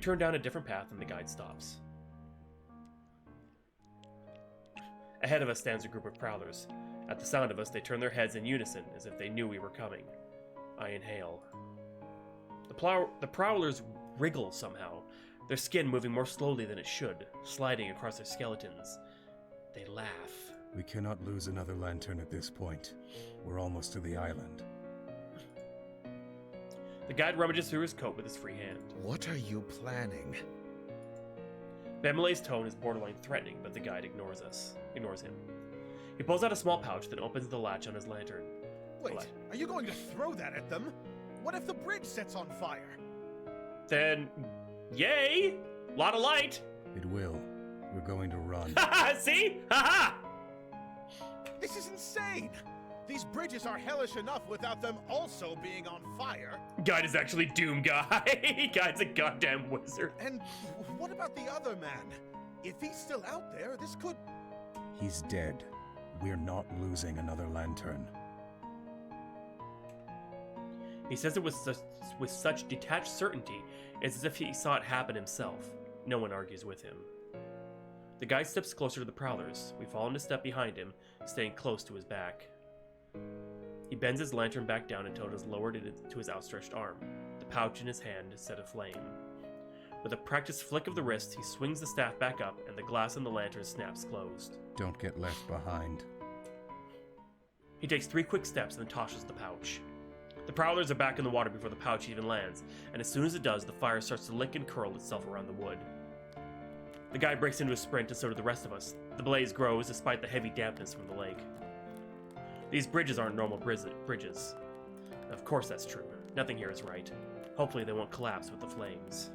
turn down a different path and the guide stops. Ahead of us stands a group of prowlers. At the sound of us, they turn their heads in unison, as if they knew we were coming. I inhale. The prowlers wriggle somehow, their skin moving more slowly than it should, sliding across their skeletons. They laugh. We cannot lose another lantern at this point. We're almost to the island. The guide rummages through his coat with his free hand. What are you planning? Bemile's tone is borderline threatening, but the guide ignores him. He pulls out a small pouch, then opens the latch on his lantern. Wait, are you going to throw that at them? What if the bridge sets on fire? Then, yay! Lot of light! It will. We're going to run. Haha, see? Haha! This is insane! These bridges are hellish enough without them also being on fire. Guide is actually Doom Guy. Guide's a goddamn wizard. And what about the other man? If he's still out there, this could... He's dead. We're not losing another lantern. He says it with such detached certainty, it's as if he saw it happen himself. No one argues with him. The guide steps closer to the prowlers. We fall in a step behind him, staying close to his back. He bends his lantern back down until it is lowered to his outstretched arm. The pouch in his hand is set aflame. With a practiced flick of the wrist, he swings the staff back up, and the glass in the lantern snaps closed. Don't get left behind. He takes 3 quick steps and then tosses the pouch. The prowlers are back in the water before the pouch even lands, and as soon as it does, the fire starts to lick and curl itself around the wood. The guy breaks into a sprint, and so do the rest of us. The blaze grows despite the heavy dampness from the lake. These bridges aren't normal bridges. Of course that's true. Nothing here is right. Hopefully they won't collapse with the flames.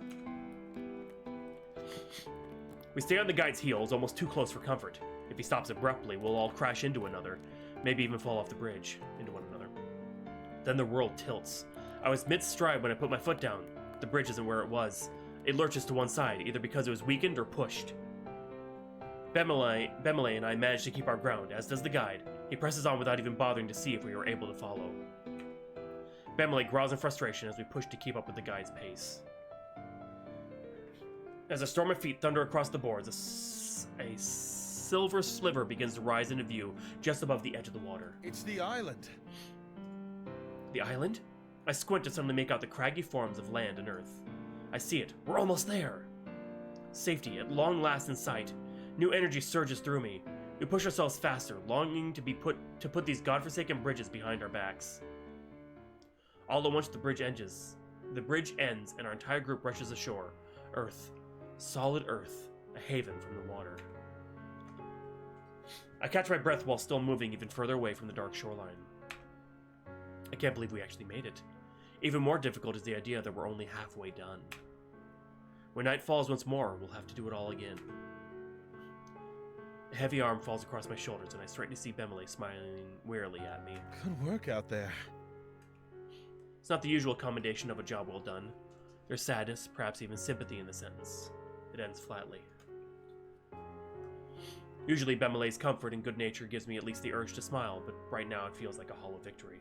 We stay on the guide's heels, almost too close for comfort. If he stops abruptly, we'll all crash into another, maybe even fall off the bridge into one another. Then the world tilts. I was mid-stride when I put my foot down. The bridge isn't where it was. It lurches to one side, either because it was weakened or pushed. Bemile and I manage to keep our ground, as does the guide. He presses on without even bothering to see if we were able to follow. Bemile growls in frustration as we push to keep up with the guide's pace. As a storm of feet thunder across the boards, a silver sliver begins to rise into view just above the edge of the water. It's the island. The island? I squint to suddenly make out the craggy forms of land and earth. I see it. We're almost there. Safety, at long last in sight. New energy surges through me. We push ourselves faster, longing to put these godforsaken bridges behind our backs. All at once the bridge ends. The bridge ends, and our entire group rushes ashore. Earth. Solid earth. A haven from the water. I catch my breath while still moving even further away from the dark shoreline. I can't believe we actually made it. Even more difficult is the idea that we're only halfway done. When night falls once more, we'll have to do it all again. A heavy arm falls across my shoulders, and I straighten to see Bemile smiling wearily at me. Good work out there. It's not the usual commendation of a job well done. There's sadness, perhaps even sympathy in the sentence. It ends flatly. Usually Bemile's comfort and good nature gives me at least the urge to smile, but right now it feels like a hollow victory.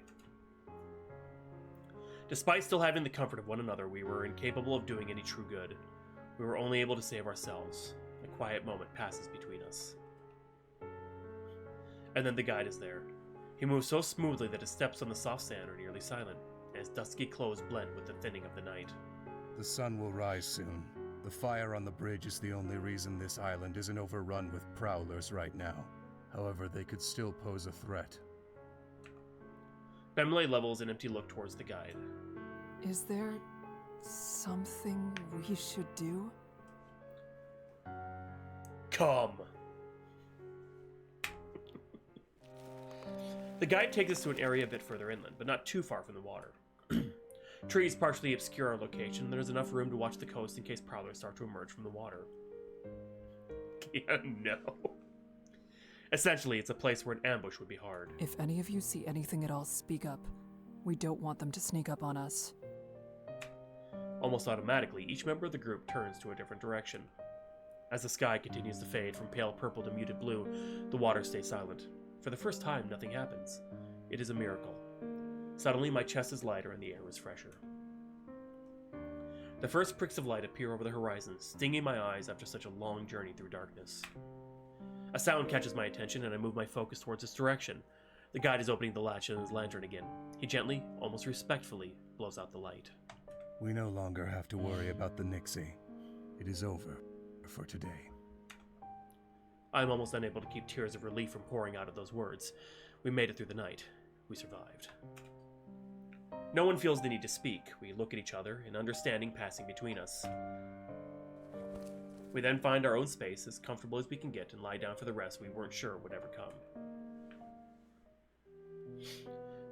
Despite still having the comfort of one another, we were incapable of doing any true good. We were only able to save ourselves. A quiet moment passes between us. And then the guide is there. He moves so smoothly that his steps on the soft sand are nearly silent, and his dusky clothes blend with the thinning of the night. The sun will rise soon. The fire on the bridge is the only reason this island isn't overrun with prowlers right now. However, they could still pose a threat. Bemile levels an empty look towards the guide. Is there something we should do? Come! The guide takes us to an area a bit further inland, but not too far from the water. Trees partially obscure our location, and there's enough room to watch the coast in case prowlers start to emerge from the water. Yeah, no. Essentially, it's a place where an ambush would be hard. If any of you see anything at all, speak up. We don't want them to sneak up on us. Almost automatically, each member of the group turns to a different direction. As the sky continues to fade from pale purple to muted blue, the water stays silent. For the first time, nothing happens. It is a miracle. Suddenly, my chest is lighter and the air is fresher. The first pricks of light appear over the horizon, stinging my eyes after such a long journey through darkness. A sound catches my attention, and I move my focus towards its direction. The guide is opening the latch on his lantern again. He gently, almost respectfully, blows out the light. We no longer have to worry about the Nixie. It is over for today. I'm almost unable to keep tears of relief from pouring out of those words. We made it through the night. We survived. No one feels the need to speak. We look at each other, an understanding passing between us. We then find our own space, as comfortable as we can get, and lie down for the rest we weren't sure would ever come.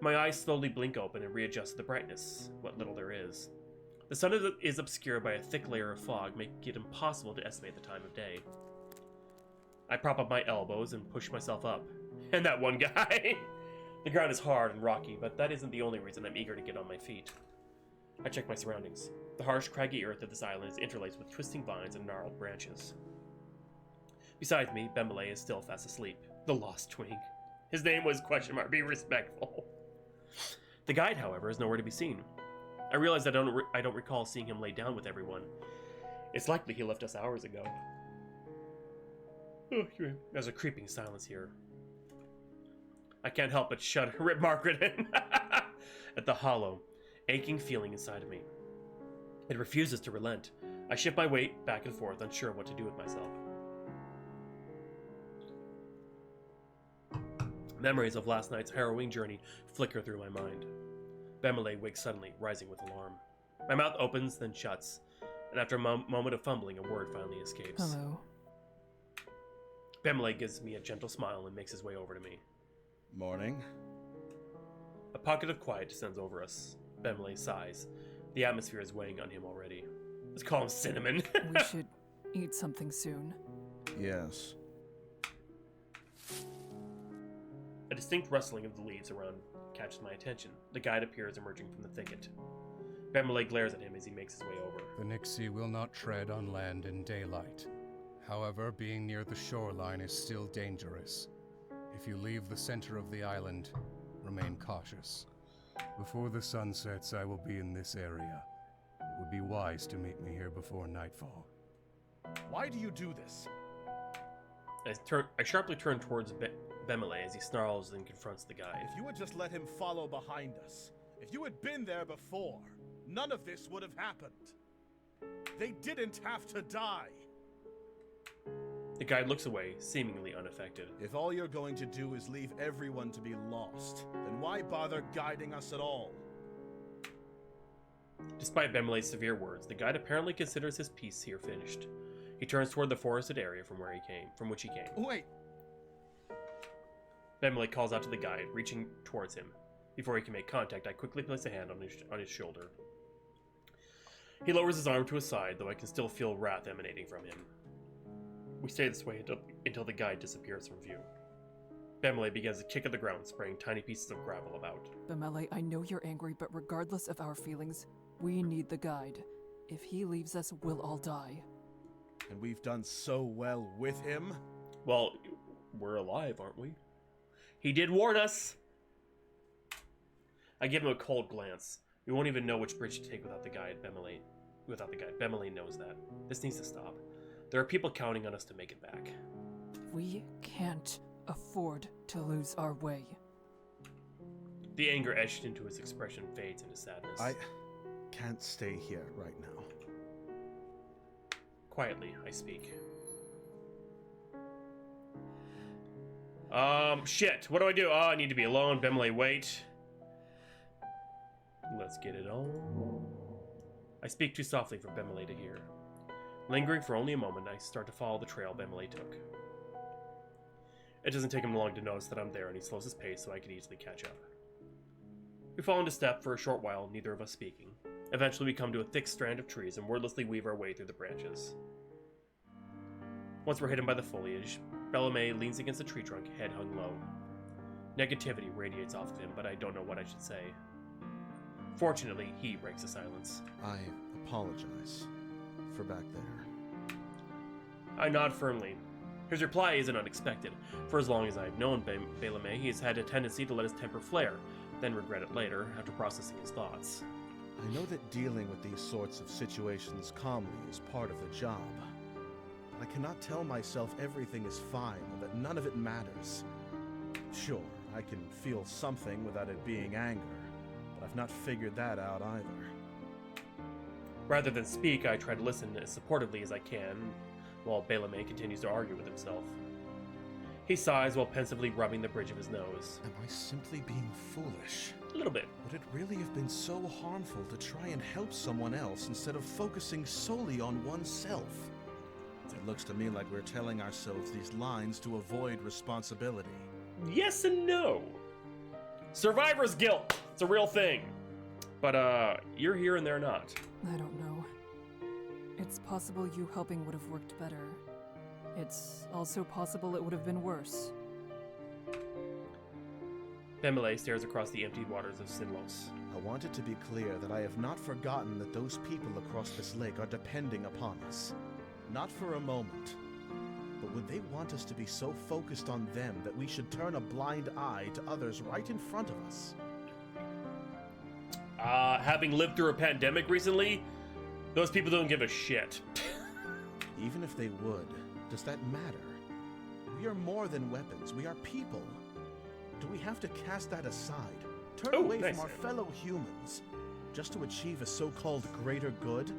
My eyes slowly blink open and readjust the brightness, what little there is. The sun is obscured by a thick layer of fog, making it impossible to estimate the time of day. I prop up my elbows and push myself up. And that one guy! The ground is hard and rocky, but that isn't the only reason I'm eager to get on my feet. I check my surroundings. The harsh, craggy earth of this island is interlaced with twisting vines and gnarled branches. Beside me, Bemele is still fast asleep. The lost twink. His name was !be respectful. The guide, however, is nowhere to be seen. I realize I don't recall seeing him lay down with everyone. It's likely he left us hours ago. There's a creeping silence here. I can't help but rip Margaret in at the hollow, aching feeling inside of me. It refuses to relent. I shift my weight back and forth, unsure what to do with myself. Memories of last night's harrowing journey flicker through my mind. Bemele wakes suddenly, rising with alarm. My mouth opens, then shuts, and after a moment of fumbling, a word finally escapes. Hello. Bemele gives me a gentle smile and makes his way over to me. Morning. A pocket of quiet descends over us. Bemele sighs. The atmosphere is weighing on him already. Let's call him Cinnamon. We should eat something soon. Yes. A distinct rustling of the leaves around catches my attention. The guide appears emerging from the thicket. Bemele glares at him as he makes his way over. The Nixie will not tread on land in daylight. However, being near the shoreline is still dangerous. If you leave the center of the island, remain cautious. Before the sun sets, I will be in this area. It would be wise to meet me here before nightfall. Why do you do this? I sharply turn towards Bemele as he snarls and confronts the guide. If you had just let him follow behind us, if you had been there before, none of this would have happened. They didn't have to die. The guide looks away, seemingly unaffected. If all you're going to do is leave everyone to be lost, then why bother guiding us at all? Despite Bemele's severe words, the guide apparently considers his piece here finished. He turns toward the forested area from which he came. Wait! Bemele calls out to the guide, reaching towards him. Before he can make contact, I quickly place a hand on his shoulder. He lowers his arm to his side, though I can still feel wrath emanating from him. We stay this way until the guide disappears from view. Bemele begins to kick at the ground, spraying tiny pieces of gravel about. Bemele, I know you're angry, but regardless of our feelings, we need the guide. If he leaves us, we'll all die. And we've done so well with him? Well, we're alive, aren't we? He did warn us! I give him a cold glance. We won't even know which bridge to take without the guide. Bemele knows that. This needs to stop. There are people counting on us to make it back. We can't afford to lose our way. The anger etched into his expression fades into sadness. I can't stay here right now. Quietly, I speak. Shit. What do I do? Oh, I need to be alone. Bemele, wait. Let's get it on. I speak too softly for Bemele to hear. Lingering for only a moment, I start to follow the trail Bemele took. It doesn't take him long to notice that I'm there, and he slows his pace so I can easily catch up. We fall into step for a short while, neither of us speaking. Eventually we come to a thick strand of trees and wordlessly weave our way through the branches. Once we're hidden by the foliage, Bemele leans against a tree trunk, head hung low. Negativity radiates off of him, but I don't know what I should say. Fortunately, he breaks the silence. I apologize for back there. I nod firmly. His reply isn't unexpected. For as long as I've known Bemele, he has had a tendency to let his temper flare, then regret it later, after processing his thoughts. I know that dealing with these sorts of situations calmly is part of the job. But I cannot tell myself everything is fine or that none of it matters. Sure, I can feel something without it being anger, but I've not figured that out either. Rather than speak, I try to listen as supportively as I can, while Belame continues to argue with himself. He sighs while pensively rubbing the bridge of his nose. Am I simply being foolish? A little bit. Would it really have been so harmful to try and help someone else instead of focusing solely on oneself? It looks to me like we're telling ourselves these lines to avoid responsibility. Yes and no. Survivor's guilt. It's a real thing. But, you're here and they're not. I don't know. It's possible you helping would have worked better. It's also possible it would have been worse. Bemele stares across the emptied waters of Sinlos. I want it to be clear that I have not forgotten that those people across this lake are depending upon us. Not for a moment. But would they want us to be so focused on them that we should turn a blind eye to others right in front of us? Having lived through a pandemic recently, those people don't give a shit. Even if they would, does that matter? We are more than weapons. We are people. Do we have to cast that aside? Turn away nice. from our fellow humans just to achieve a so-called greater good?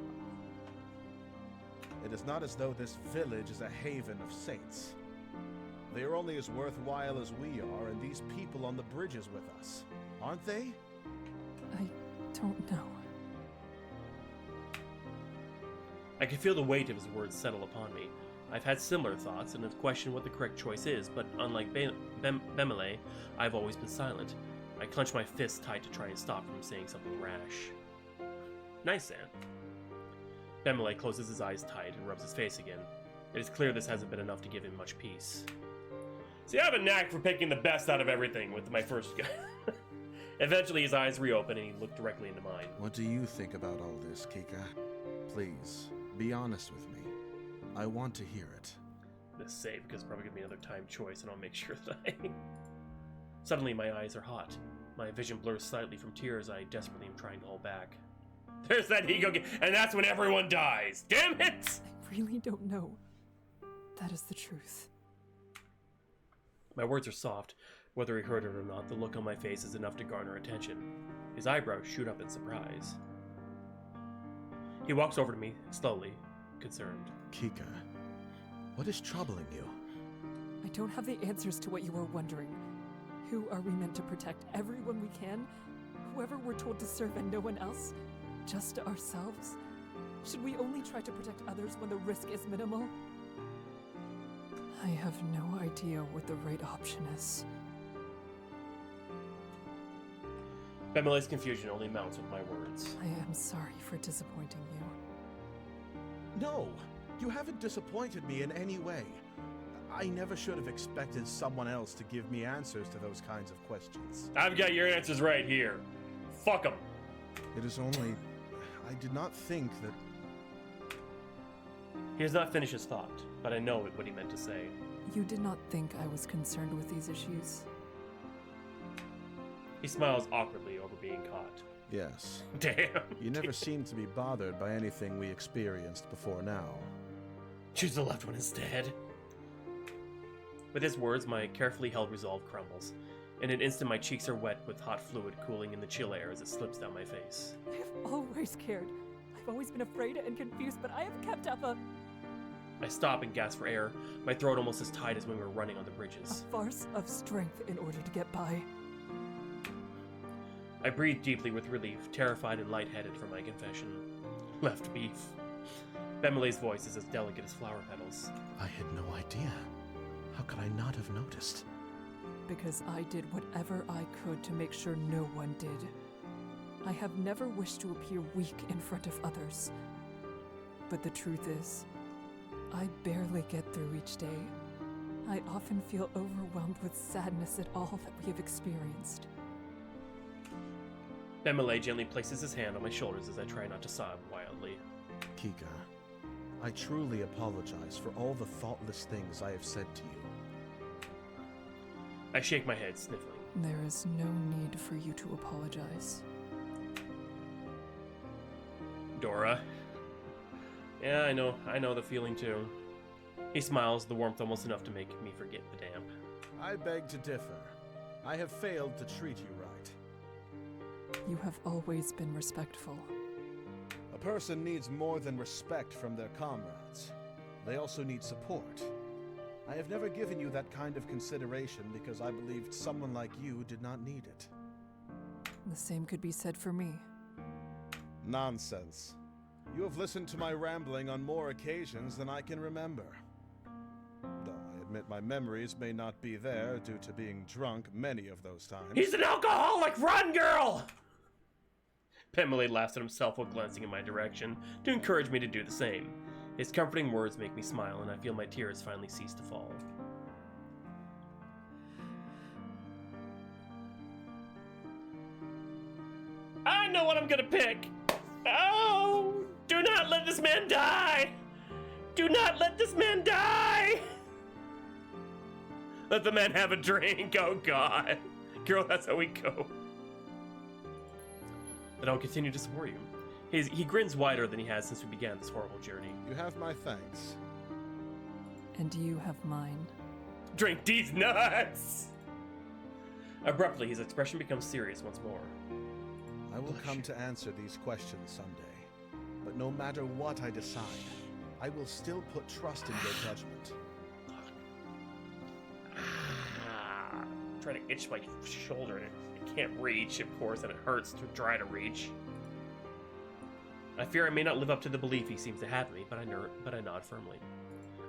It is not as though this village is a haven of saints. They are only as worthwhile as we are, and these people on the bridges with us, aren't they? I don't know. I can feel the weight of his words settle upon me. I've had similar thoughts and have questioned what the correct choice is, but unlike Bemele, I've always been silent. I clench my fists tight to try and stop from saying something rash. Nice, Sam. Bemele closes his eyes tight and rubs his face again. It is clear this hasn't been enough to give him much peace. See, I have a knack for picking the best out of everything with my first guy. Eventually his eyes reopen and he looked directly into mine. What do you think about all this, Kika? Please, be honest with me. I want to hear it. This save because it's probably going to be another time choice and I'll make sure that I... Suddenly my eyes are hot. My vision blurs slightly from tears I desperately am trying to hold back. There's that ego again, and that's when everyone dies! Damn it! I really don't know. That is the truth. My words are soft. Whether he heard it or not, the look on my face is enough to garner attention. His eyebrows shoot up in surprise. He walks over to me, slowly, concerned. Kika, what is troubling you? I don't have the answers to what you are wondering. Who are we meant to protect? Everyone we can? Whoever we're told to serve and no one else? Just ourselves? Should we only try to protect others when the risk is minimal? I have no idea what the right option is. Bemele's confusion only mounts with my words. I am sorry for disappointing you. No, you haven't disappointed me in any way. I never should have expected someone else to give me answers to those kinds of questions. I've got your answers right here. Fuck them. It is only... I did not think that... He does not finish his thought, but I know what he meant to say. You did not think I was concerned with these issues? He smiles awkwardly over being caught. Yes. Damn. You never seemed to be bothered by anything we experienced before now. Choose the left one instead. With his words, my carefully held resolve crumbles. In an instant, my cheeks are wet with hot fluid cooling in the chill air as it slips down my face. I have always cared. I've always been afraid and confused, but I have kept up a I stop and gasp for air, my throat almost as tight as when we were running on the bridges. farce of strength in order to get by. I breathe deeply with relief, terrified and lightheaded for my confession. Left beef. Bemele's voice is as delicate as flower petals. I had no idea. How could I not have noticed? Because I did whatever I could to make sure no one did. I have never wished to appear weak in front of others. But the truth is, I barely get through each day. I often feel overwhelmed with sadness at all that we have experienced. Bemele gently places his hand on my shoulders as I try not to sob wildly. Kika, I truly apologize for all the thoughtless things I have said to you. I shake my head, sniffling. There is no need for you to apologize. Dora. Yeah, I know the feeling too. He smiles, the warmth almost enough to make me forget the damp. I beg to differ. I have failed to treat you right. You have always been respectful. A person needs more than respect from their comrades. They also need support. I have never given you that kind of consideration because I believed someone like you did not need it. The same could be said for me. Nonsense. You have listened to my rambling on more occasions than I can remember. Though I admit my memories may not be there due to being drunk many of those times. He's an alcoholic! Run, girl! Pemele laughs at himself while glancing in my direction to encourage me to do the same. His comforting words make me smile, and I feel my tears finally cease to fall. I know what I'm gonna pick! Oh! Do not let this man die! Do not let this man die! Let the man have a drink, oh god. Girl, that's how we go. Then I'll continue to support you. He grins wider than he has since we began this horrible journey. You have my thanks. And you have mine. Drink these nuts! Abruptly, his expression becomes serious once more. I will come to answer these questions someday. But no matter what I decide, I will still put trust in your judgment. I'm trying to itch my shoulder and I can't reach, of course, and it hurts to try to reach. I fear I may not live up to the belief he seems to have in me, but I nod firmly.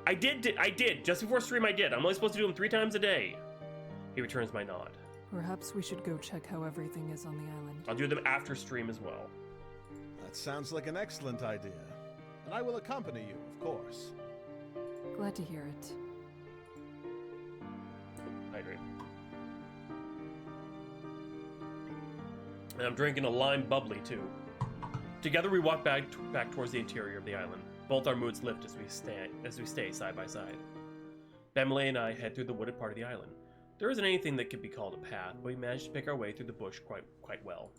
I did! Just before stream I did. I'm only supposed to do them 3 times a day. He returns my nod. Perhaps we should go check how everything is on the island. I'll do them after stream as well. That sounds like an excellent idea. And I will accompany you, of course. Glad to hear it. Hydrate. And I'm drinking a lime bubbly too. Together we walk back towards the interior of the island. Both our moods lift as we stay side by side. Pemele and I head through the wooded part of the island. There isn't anything that could be called a path, but we manage to pick our way through the bush quite well.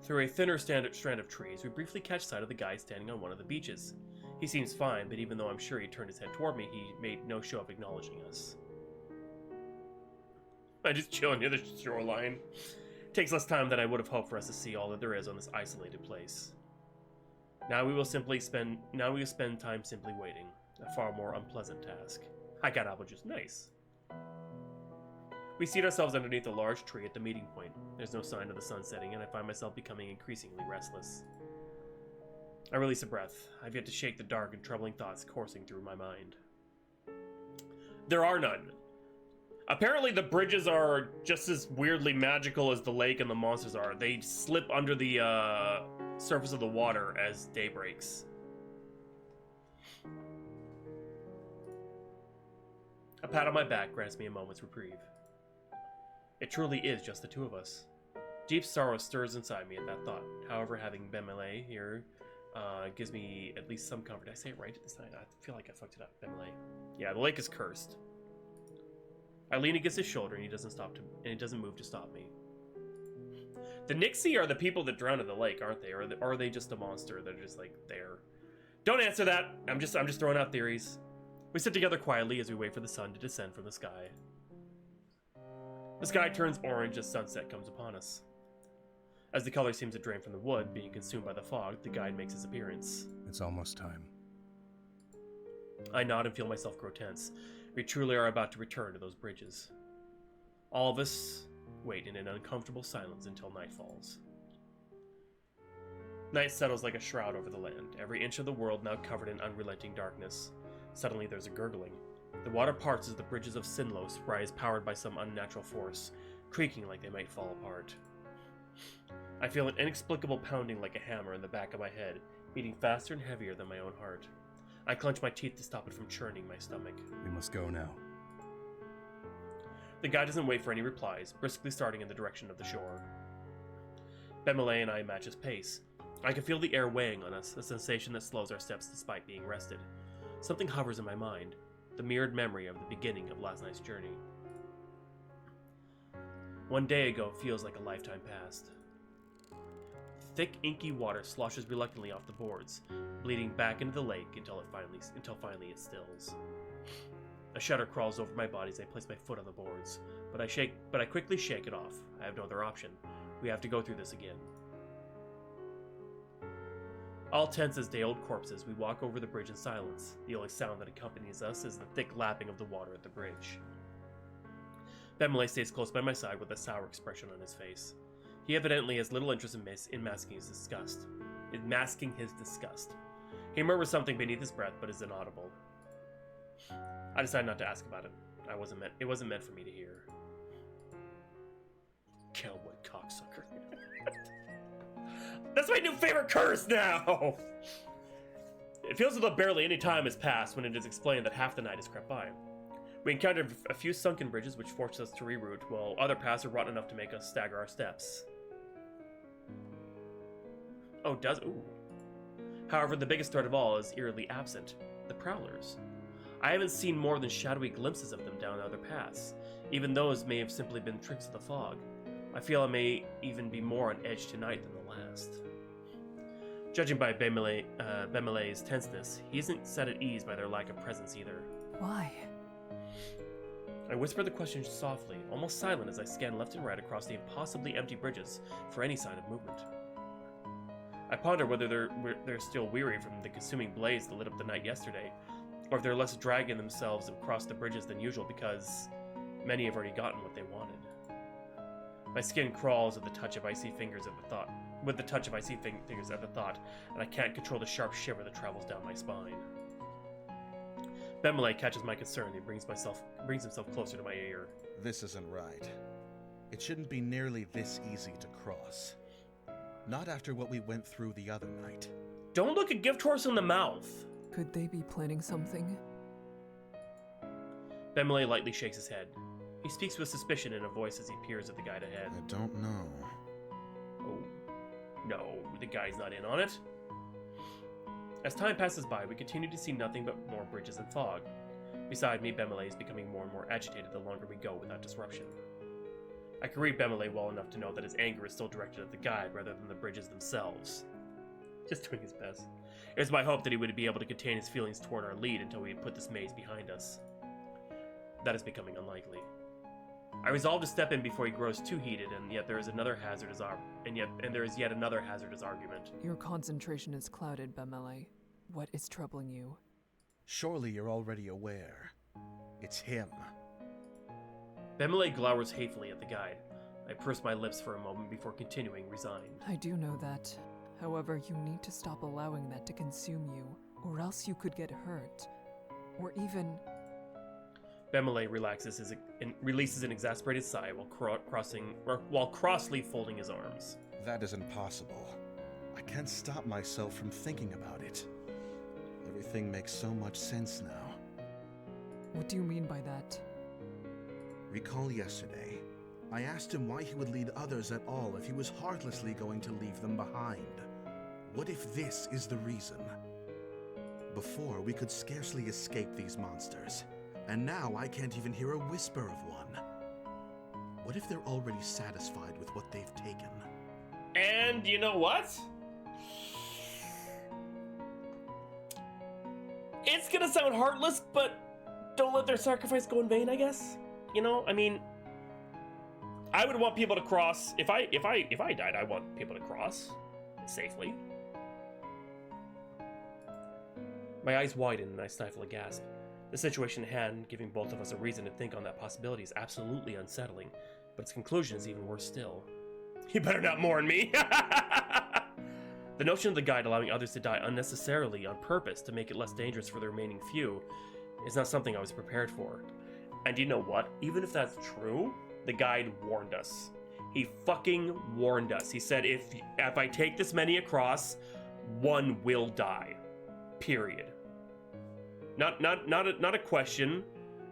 Through a thinner strand of trees, we briefly catch sight of the guy standing on one of the beaches. He seems fine, but even though I'm sure he turned his head toward me, he made no show of acknowledging us. I just chill near the shoreline. Takes less time than I would have hoped for us to see all that there is on this isolated place. Now we will spend time simply waiting, a far more unpleasant task. I got apple juice, nice. We seat ourselves underneath a large tree at the meeting point. There's no sign of the sun setting, and I find myself becoming increasingly restless. I release a breath. I've yet to shake the dark and troubling thoughts coursing through my mind. There are none. Apparently the bridges are just as weirdly magical as the lake and the monsters are. They slip under the surface of the water as day breaks. A pat on my back grants me a moment's reprieve. It truly is just the two of us. Deep sorrow stirs inside me at that thought. However, having Pemele here gives me at least some comfort. Did I say it right this night? I feel like I fucked it up. Pemele. Yeah, the lake is cursed. I lean against his shoulder and he doesn't move to stop me. The Nixie are the people that drowned in the lake, aren't they? Or are they just a monster that are just like there? Don't answer that. I'm just throwing out theories. We sit together quietly as we wait for the sun to descend from the sky. The sky turns orange as sunset comes upon us. As the color seems to drain from the wood, being consumed by the fog, the guide makes his appearance. It's almost time. I nod and feel myself grow tense. We truly are about to return to those bridges. All of us wait in an uncomfortable silence until night falls. Night settles like a shroud over the land, every inch of the world now covered in unrelenting darkness. Suddenly there's a gurgling. The water parts as the bridges of Sinlos rise powered by some unnatural force, creaking like they might fall apart. I feel an inexplicable pounding like a hammer in the back of my head, beating faster and heavier than my own heart. I clench my teeth to stop it from churning my stomach. We must go now. The guy doesn't wait for any replies, briskly starting in the direction of the shore. Pemele and I match his pace. I can feel the air weighing on us, a sensation that slows our steps despite being rested. Something hovers in my mind, the mirrored memory of the beginning of last night's journey. One day ago feels like a lifetime past. thick, inky water sloshes reluctantly off the boards, bleeding back into the lake until finally it stills. A shudder crawls over my body as I place my foot on the boards, but I quickly shake it off. I have no other option. We have to go through this again. All tense as day-old corpses, we walk over the bridge in silence. The only sound that accompanies us is the thick lapping of the water at the bridge. Bemele stays close by my side with a sour expression on his face. He evidently has little interest in masking his disgust. He murmurs something beneath his breath, but is inaudible. I decided not to ask about it. It wasn't meant for me to hear. Cowboy cocksucker. That's my new favorite curse now! It feels as though barely any time has passed when it is explained that half the night has crept by. We encountered a few sunken bridges which forced us to reroute, while other paths are rotten enough to make us stagger our steps. Ooh. However, the biggest threat of all is eerily absent. The Prowlers. I haven't seen more than shadowy glimpses of them down other paths. Even those may have simply been tricks of the fog. I feel I may even be more on edge tonight than the last. Judging by Bemele's tenseness, he isn't set at ease by their lack of presence either. Why? I whisper the question softly, almost silent as I scan left and right across the impossibly empty bridges for any sign of movement. I ponder whether they're still weary from the consuming blaze that lit up the night yesterday, or if they're less dragging themselves across the bridges than usual because many have already gotten what they wanted. My skin crawls with the touch of icy fingers at the thought, and I can't control the sharp shiver that travels down my spine. Bemele catches my concern and brings himself closer to my ear. This isn't right. It shouldn't be nearly this easy to cross. Not after what we went through the other night. Don't look a gift horse in the mouth! Could they be planning something? Bemele lightly shakes his head. He speaks with suspicion in a voice as he peers at the guide ahead. I don't know. Oh, no, the guy's not in on it. As time passes by, we continue to see nothing but more bridges and fog. Beside me, Bemele is becoming more and more agitated the longer we go without disruption. I can read Bemele well enough to know that his anger is still directed at the guide rather than the bridges themselves. Just doing his best. It was my hope that he would be able to contain his feelings toward our lead until we had put this maze behind us. That is becoming unlikely. I resolve to step in before he grows too heated, and yet there is yet another hazardous argument. Your concentration is clouded, Bemele. What is troubling you? Surely you're already aware. It's him. Bemele glowers hatefully at the guide. I purse my lips for a moment before continuing, resigned. I do know that. However, you need to stop allowing that to consume you, or else you could get hurt. Or even... Bemele releases an exasperated sigh while crossly folding his arms. That is impossible. I can't stop myself from thinking about it. Everything makes so much sense now. What do you mean by that? Recall yesterday. I asked him why he would lead others at all if he was heartlessly going to leave them behind. What if this is the reason? Before, we could scarcely escape these monsters, and now I can't even hear a whisper of one. What if they're already satisfied with what they've taken? And you know what? It's gonna sound heartless, but don't let their sacrifice go in vain, I guess. You know, I mean, I would want people to cross. If I died, I want people to cross safely. My eyes widen and I stifle a gasp. The situation at hand, giving both of us a reason to think on that possibility, is absolutely unsettling, but its conclusion is even worse still. You better not mourn me! The notion of the guide allowing others to die unnecessarily on purpose to make it less dangerous for the remaining few is not something I was prepared for. And you know what? Even if that's true, the guide warned us. He fucking warned us. He said, if I take this many across, one will die. Period. Not a question,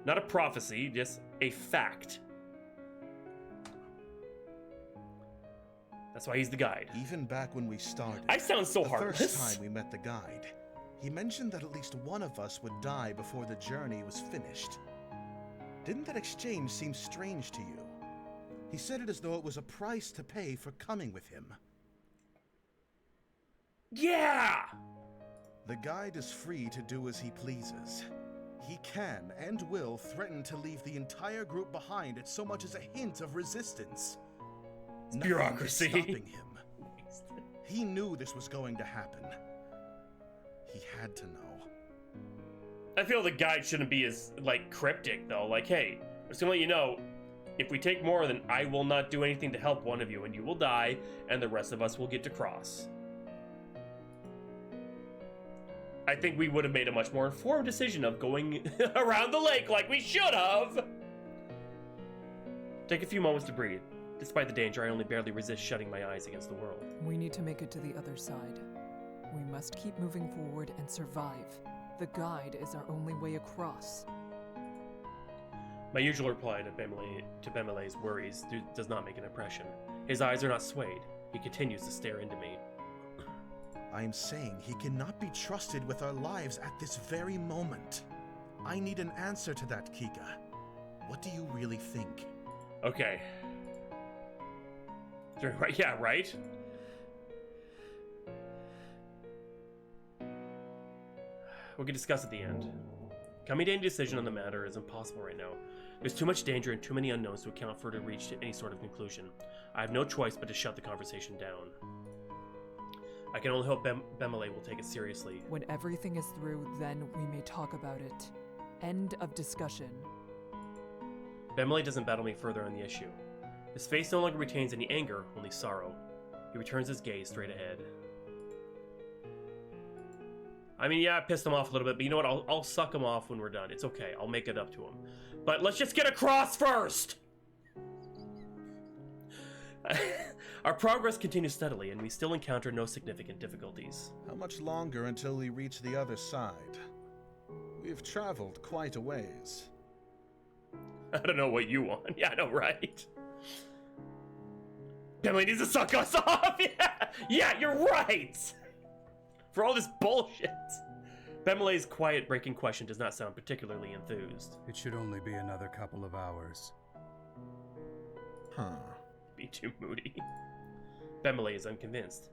not a prophecy, just a fact. That's why he's the guide. Even back when we started, I sound so heartless. The first time we met the guide, he mentioned that at least one of us would die before the journey was finished. Didn't that exchange seem strange to you? He said it as though it was a price to pay for coming with him. Yeah! The guide is free to do as he pleases. He can and will threaten to leave the entire group behind at so much as a hint of resistance. Nothing is Bureaucracy. stopping him. He knew this was going to happen. He had to know. I feel the guide shouldn't be as, like, cryptic, though. Like, hey, I'm just gonna let you know, if we take more, then I will not do anything to help one of you, and you will die, and the rest of us will get to cross. I think we would have made a much more informed decision of going around the lake like we should have. Take a few moments to breathe. Despite the danger, I only barely resist shutting my eyes against the world. We need to make it to the other side. We must keep moving forward and survive. The guide is our only way across. My usual reply to Bemelé's worries does not make an impression. His eyes are not swayed. He continues to stare into me. I'm saying he cannot be trusted with our lives at this very moment. I need an answer to that, Kika. What do you really think? Okay. Yeah, right? We can discuss at the end. Coming to any decision on the matter is impossible right now. There's too much danger and too many unknowns to account for to reach any sort of conclusion. I have no choice but to shut the conversation down. I can only hope Bemelé will take it seriously. When everything is through, then we may talk about it. End of discussion. Bemelé doesn't battle me further on the issue. His face no longer retains any anger, only sorrow. He returns his gaze straight ahead. I mean, yeah, I pissed him off a little bit, but you know what? I'll suck him off when we're done. It's okay. I'll make it up to him. But let's just get across first! Our progress continues steadily, and we still encounter no significant difficulties. How much longer until we reach the other side? We've traveled quite a ways. I don't know what you want. Yeah, I know, right? Bemelé needs to suck us off! Yeah, you're right! For all this bullshit! Bemelé's quiet, breaking question does not sound particularly enthused. It should only be another couple of hours. Huh. Be too moody. Bemelé is unconvinced.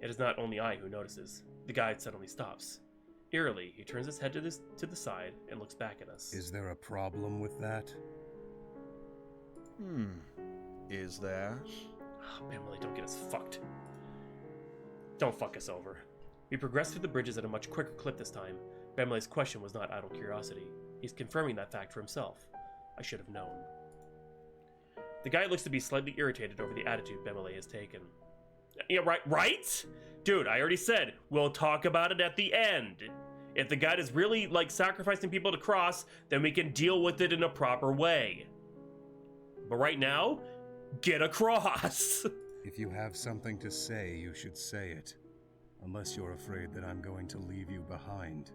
It is not only I who notices. The guide suddenly stops. Eerily, he turns his head to the side and looks back at us. Is there a problem with that? Is there? Oh, Bemelé, don't get us fucked. Don't fuck us over. We progress through the bridges at a much quicker clip this time. Bemelé's question was not idle curiosity. He's confirming that fact for himself. I should have known. The guy looks to be slightly irritated over the attitude Bemelé has taken. Yeah, right? Dude, I already said, we'll talk about it at the end. If the guide is really, like, sacrificing people to cross, then we can deal with it in a proper way. But right now, get across! If you have something to say, you should say it. Unless you're afraid that I'm going to leave you behind.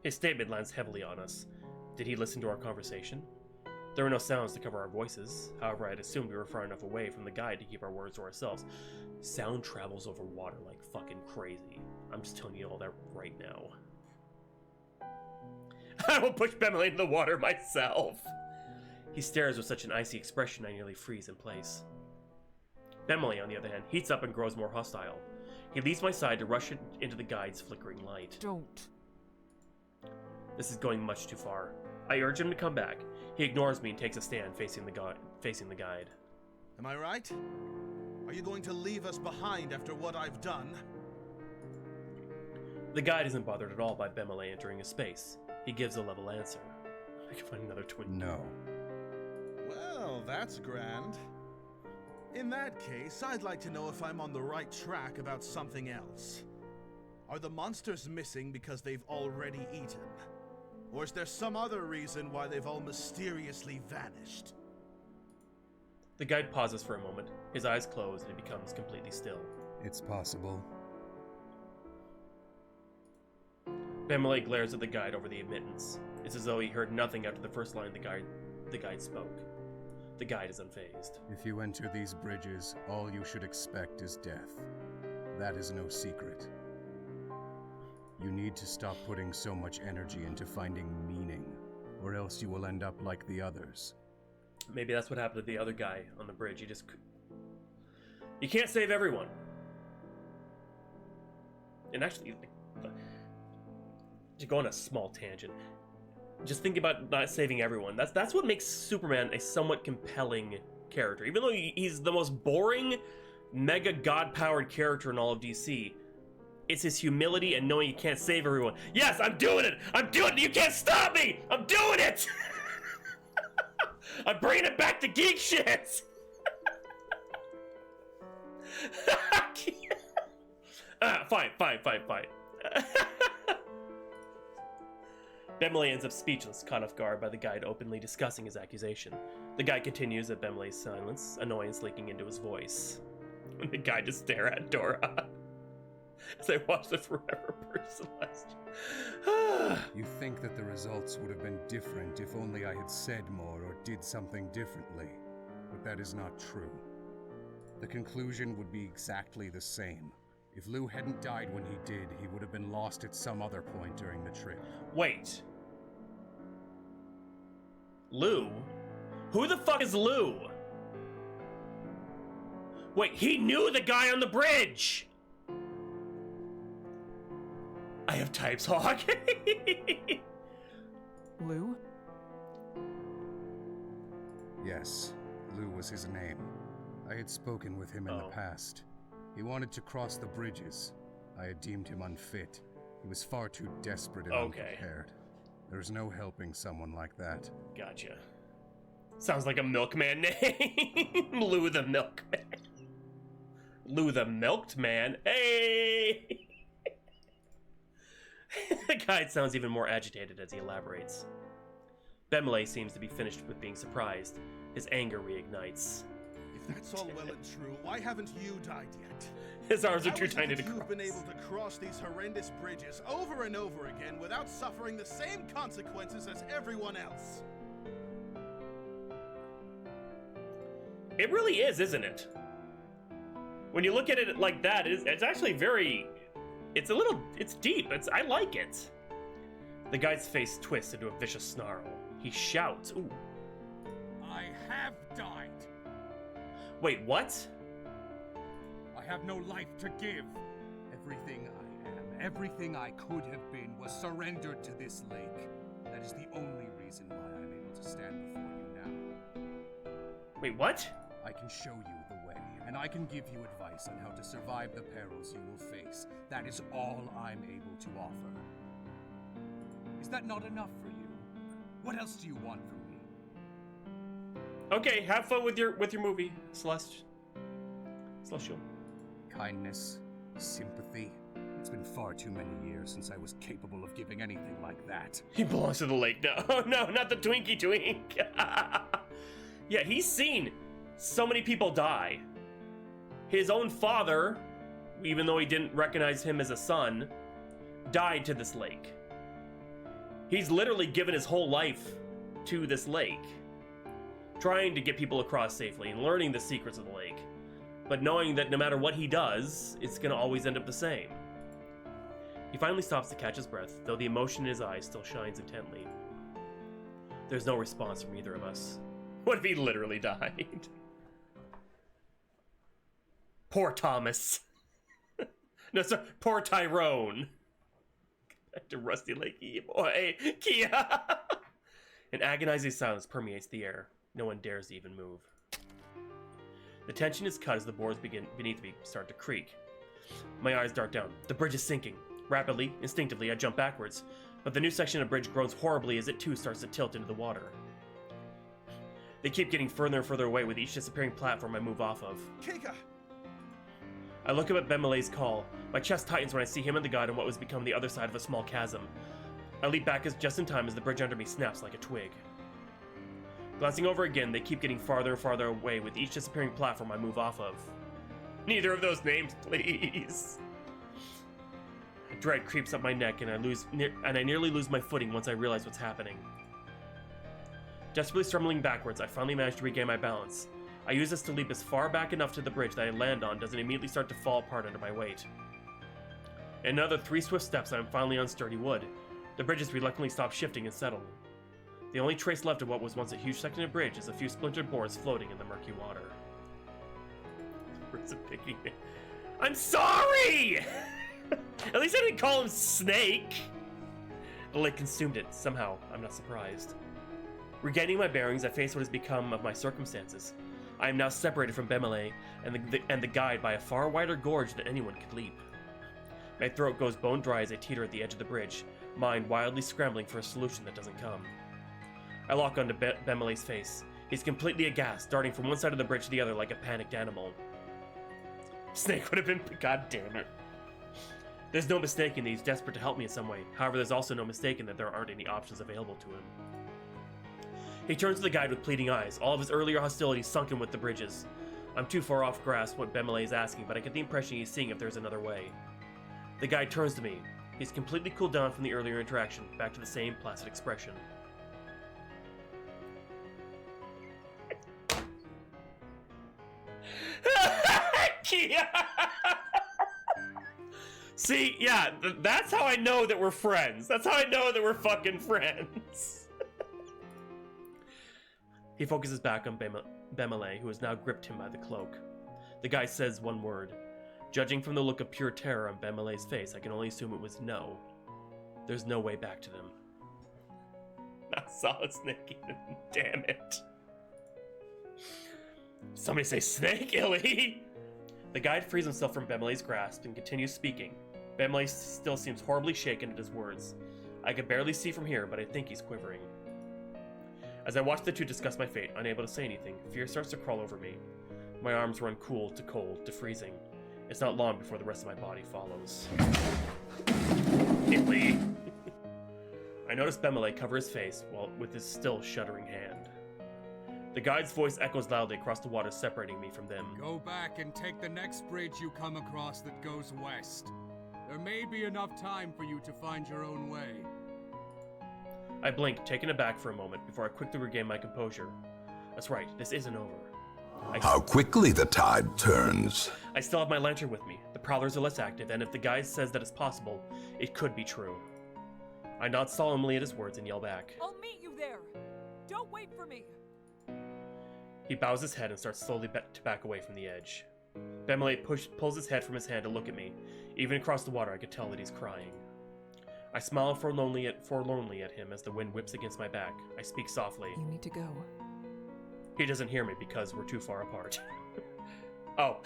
His statement lands heavily on us. Did he listen to our conversation? There were no sounds to cover our voices. However, I had assumed we were far enough away from the guide to keep our words to ourselves. Sound travels over water like fucking crazy. I'm just telling you all that right now. I will push Bemelé into the water myself! He stares with such an icy expression I nearly freeze in place. Bemelé, on the other hand, heats up and grows more hostile. He leaves my side to rush into the guide's flickering light. Don't. This is going much too far. I urge him to come back. He ignores me and takes a stand facing the guide. Am I right? Are you going to leave us behind after what I've done? The guide isn't bothered at all by Bemelé entering his space. He gives a level answer. I can find another twin. No. Well, that's grand. In that case, I'd like to know if I'm on the right track about something else. Are the monsters missing because they've already eaten? Or is there some other reason why they've all mysteriously vanished? The guide pauses for a moment. His eyes close and he becomes completely still. It's possible. Bemelé glares at the guide over the admittance. It's as though he heard nothing after the first line the guide spoke. The guide is unfazed. If you enter these bridges, all you should expect is death. That is no secret. You need to stop putting so much energy into finding meaning, or else you will end up like the others. Maybe that's what happened to the other guy on the bridge. You can't save everyone. And actually, to go on a small tangent, just think about not saving everyone. That's what makes Superman a somewhat compelling character. Even though he's the most boring, mega god-powered character in all of DC, it's his humility and knowing he can't save everyone. Yes, I'm doing it! I'm doing it! You can't stop me! I'm doing it! I'm bringing it back to geek shit! Fine. Bemley ends up speechless, caught off guard by the guide openly discussing his accusation. The guide continues at Bemley's silence, annoyance leaking into his voice. And the guide just stare at Dora as I watch the Forever Person last year. You think that the results would have been different if only I had said more or did something differently, but that is not true. The conclusion would be exactly the same. If Lou hadn't died when he did, he would have been lost at some other point during the trip. Wait. Lou? Who the fuck is Lou? Wait, he knew the guy on the bridge! I have types, Hawk. Lou? Yes, Lou was his name. I had spoken with him in the past. He wanted to cross the bridges. I had deemed him unfit. He was far too desperate and unprepared. There's no helping someone like that. Gotcha. Sounds like a milkman name. Lou the Milkman. Lou the Milked Man. Hey! The guide sounds even more agitated as he elaborates. Bemley seems to be finished with being surprised. His anger reignites. If that's all well and true, why haven't you died yet? His arms are How too is it tiny that to cross. You've been able to cross these horrendous bridges over and over again without suffering the same consequences as everyone else. It really is, isn't it? When you look at it like that, it's actually very... It's deep. I like it. The guy's face twists into a vicious snarl. He shouts, ooh. I have died. Wait, what? I have no life to give. Everything I am, everything I could have been was surrendered to this lake. That is the only reason why I'm able to stand before you now. Wait, what? I can show you the way, and I can give you advice on how to survive the perils you will face. That is all I'm able to offer. Is that not enough for you? What else do you want from me? Okay, have fun with your movie, Celestial. Kindness, sympathy. It's been far too many years since I was capable of giving anything like that. He belongs to the lake now. Oh no, not the Twinkie Twink. Yeah, he's seen so many people die. His own father, even though he didn't recognize him as a son, died to this lake. He's literally given his whole life to this lake, trying to get people across safely and learning the secrets of the lake, but knowing that no matter what he does, it's gonna always end up the same. He finally stops to catch his breath, though the emotion in his eyes still shines intently. There's no response from either of us. What if he literally died? Poor Thomas. No, sorry, poor Tyrone. Back to Rusty Lake, boy, Kia. An agonizing silence permeates the air. No one dares to even move. The tension is cut as the boards beneath me start to creak. My eyes dart down. The bridge is sinking. Rapidly, instinctively, I jump backwards, but the new section of bridge groans horribly as it too starts to tilt into the water. They keep getting further and further away with each disappearing platform I move off of. Kika! I look up at Bemele's call. My chest tightens when I see him and the guide on what was become the other side of a small chasm. I leap back just in time as the bridge under me snaps like a twig. Glancing over again, they keep getting farther and farther away with each disappearing platform I move off of. Neither of those names, please. Dread creeps up my neck and I nearly lose my footing once I realize what's happening. Desperately stumbling backwards, I finally manage to regain my balance. I use this to leap as far back enough to the bridge that I land on doesn't immediately start to fall apart under my weight. In another 3 swift steps, I am finally on sturdy wood. The bridges reluctantly stop shifting and settle. The only trace left of what was once a huge section of bridge is a few splintered boards floating in the murky water. I'm sorry! At least I didn't call him Snake! The lake consumed it, somehow. I'm not surprised. Regaining my bearings, I face what has become of my circumstances. I am now separated from Bemele and the guide by a far wider gorge than anyone could leap. My throat goes bone dry as I teeter at the edge of the bridge, mind wildly scrambling for a solution that doesn't come. I lock onto Bemele's face. He's completely aghast, darting from one side of the bridge to the other like a panicked animal. Snake would have been... God damn it. There's no mistaking that he's desperate to help me in some way. However, there's also no mistaking that there aren't any options available to him. He turns to the guide with pleading eyes, all of his earlier hostility sunken with the bridges. I'm too far off to grasp what Bemele is asking, but I get the impression he's seeing if there's another way. The guide turns to me. He's completely cooled down from the earlier interaction, back to the same placid expression. Kia! See, yeah, that's how I know that we're friends. That's how I know that we're fucking friends. He focuses back on Bemele, who has now gripped him by the cloak. The guy says one word. Judging from the look of pure terror on Bemele's face, I can only assume it was no. There's no way back to them. Not Solid Snake even. Damn it. Somebody say Snake, Illy! The guide frees himself from Bemele's grasp and continues speaking. Bemele still seems horribly shaken at his words. I can barely see from here, but I think he's quivering. As I watch the two discuss my fate, unable to say anything, fear starts to crawl over me. My arms run cool to cold to freezing. It's not long before the rest of my body follows. Illy! I notice Bemele cover his face with his still shuddering hand. The guide's voice echoes loudly across the water, separating me from them. Go back and take the next bridge you come across that goes west. There may be enough time for you to find your own way. I blink, taken aback for a moment, before I quickly regain my composure. That's right, this isn't over. How quickly the tide turns. I still have my lantern with me. The prowlers are less active, and if the guide says that it's possible, it could be true. I nod solemnly at his words and yell back. I'll meet you there! Don't wait for me! He bows his head and starts slowly to back away from the edge. Bemele pulls his head from his hand to look at me. Even across the water, I could tell that he's crying. I smile forlornly at him as the wind whips against my back. I speak softly. You need to go. He doesn't hear me because we're too far apart. Oh.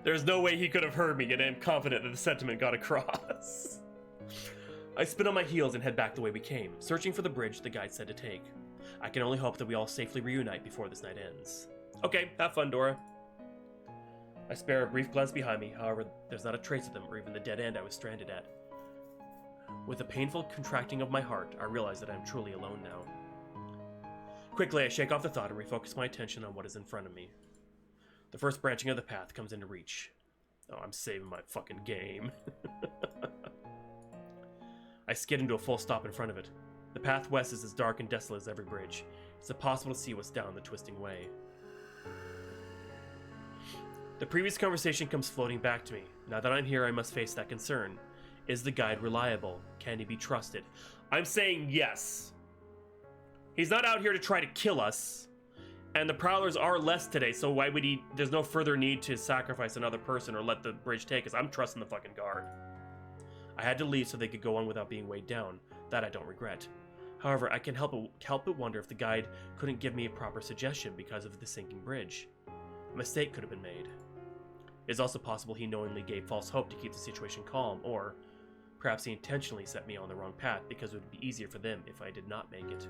There's no way he could have heard me, and I'm confident that the sentiment got across. I spin on my heels and head back the way we came, searching for the bridge the guide said to take. I can only hope that we all safely reunite before this night ends. Okay, have fun, Dora. I spare a brief glance behind me, however, there's not a trace of them or even the dead end I was stranded at. With a painful contracting of my heart, I realize that I am truly alone now. Quickly, I shake off the thought and refocus my attention on what is in front of me. The first branching of the path comes into reach. Oh, I'm saving my fucking game. I skid into a full stop in front of it. The path west is as dark and desolate as every bridge. It's impossible to see what's down the twisting way. The previous conversation comes floating back to me. Now that I'm here, I must face that concern. Is the guide reliable? Can he be trusted? I'm saying yes. He's not out here to try to kill us. And the prowlers are less today, so why would he... There's no further need to sacrifice another person or let the bridge take us. I'm trusting the fucking guard. I had to leave so they could go on without being weighed down. That I don't regret. However, I can help but wonder if the guide couldn't give me a proper suggestion because of the sinking bridge. A mistake could have been made. It is also possible he knowingly gave false hope to keep the situation calm, or perhaps he intentionally set me on the wrong path because it would be easier for them if I did not make it.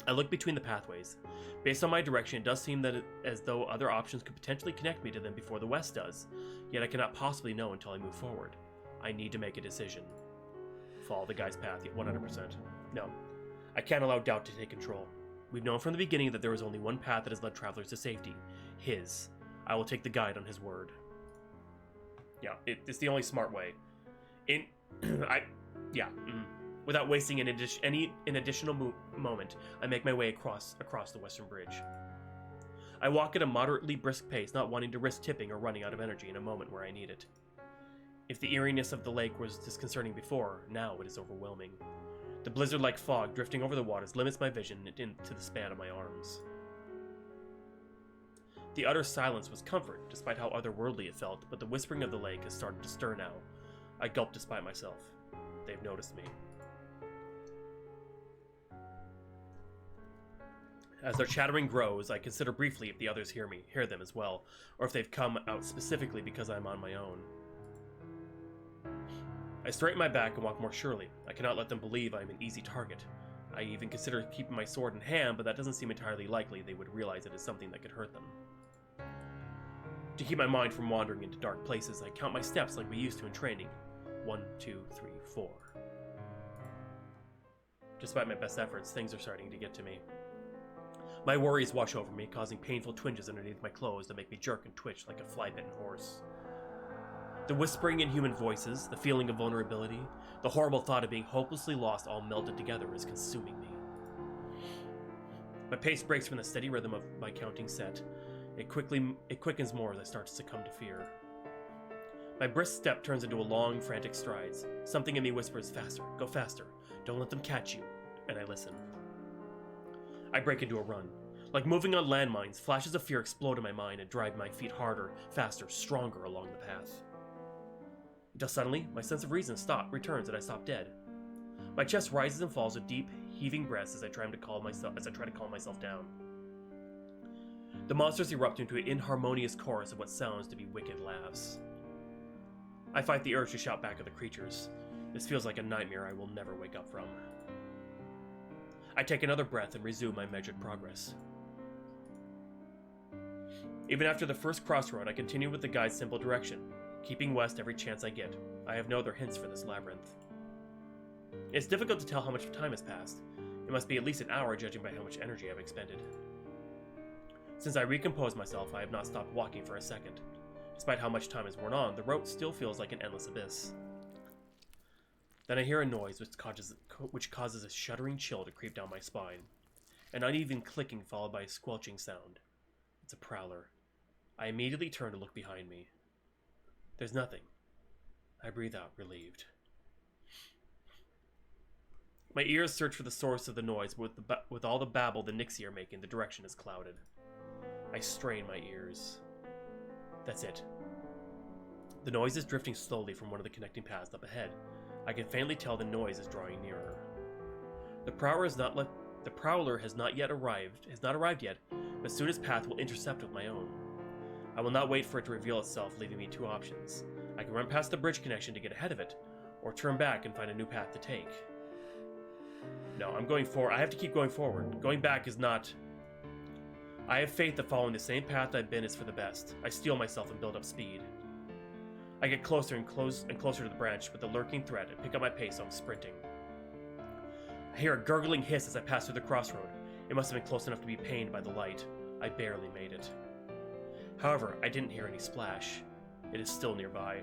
I look between the pathways. Based on my direction, it does seem as though other options could potentially connect me to them before the west does, yet I cannot possibly know until I move forward. I need to make a decision. Follow the guy's path, 100%. No, I can't allow doubt to take control. We've known from the beginning that there is only one path that has led travelers to safety. His. I will take the guide on his word. Yeah, it's the only smart way. Without wasting an additional moment, I make my way across the western bridge. I walk at a moderately brisk pace, not wanting to risk tipping or running out of energy in a moment where I need it. If the eeriness of the lake was disconcerting before, now it is overwhelming. The blizzard-like fog drifting over the waters limits my vision into the span of my arms. The utter silence was comfort, despite how otherworldly it felt, but the whispering of the lake has started to stir now. I gulped despite myself. They've noticed me. As their chattering grows, I consider briefly if the others hear them as well, or if they've come out specifically because I'm on my own. I straighten my back and walk more surely. I cannot let them believe I am an easy target. I even consider keeping my sword in hand, but that doesn't seem entirely likely they would realize it is something that could hurt them. To keep my mind from wandering into dark places, I count my steps like we used to in training. 1, 2, 3, 4. Despite my best efforts, things are starting to get to me. My worries wash over me, causing painful twinges underneath my clothes that make me jerk and twitch like a fly-bitten horse. The whispering in human voices, the feeling of vulnerability, the horrible thought of being hopelessly lost all melded together is consuming me. My pace breaks from the steady rhythm of my counting set. It quickens more as I start to succumb to fear. My brisk step turns into a long, frantic strides. Something in me whispers, faster, go faster, don't let them catch you, and I listen. I break into a run. Like moving on landmines, flashes of fear explode in my mind and drive my feet harder, faster, stronger along the path. Until suddenly, my sense of reason returns and I stop dead. My chest rises and falls with deep, heaving breaths as I try to calm myself down. The monsters erupt into an inharmonious chorus of what sounds to be wicked laughs. I fight the urge to shout back at the creatures. This feels like a nightmare I will never wake up from. I take another breath and resume my measured progress. Even after the first crossroad, I continue with the guide's simple direction, keeping west every chance I get. I have no other hints for this labyrinth. It's difficult to tell how much time has passed. It must be at least an hour, judging by how much energy I've expended. Since I recomposed myself, I have not stopped walking for a second. Despite how much time has worn on, the route still feels like an endless abyss. Then I hear a noise which causes a shuddering chill to creep down my spine. An uneven clicking followed by a squelching sound. It's a prowler. I immediately turn to look behind me. There's nothing. I breathe out, relieved. My ears search for the source of the noise, but with all the babble the Nixie are making, the direction is clouded. I strain my ears. That's it. The noise is drifting slowly from one of the connecting paths up ahead. I can faintly tell the noise is drawing nearer. The prowler has not arrived yet, but soon its path will intercept with my own. I will not wait for it to reveal itself, leaving me two options. I can run past the bridge connection to get ahead of it, or turn back and find a new path to take. No, I'm going forward. I have to keep going forward. Going back is not... I have faith that following the same path I've been is for the best. I steel myself and build up speed. I get closer and closer to the branch with the lurking threat and pick up my pace, so I'm sprinting. I hear a gurgling hiss as I pass through the crossroad. It must have been close enough to be pained by the light. I barely made it. However, I didn't hear any splash. It is still nearby.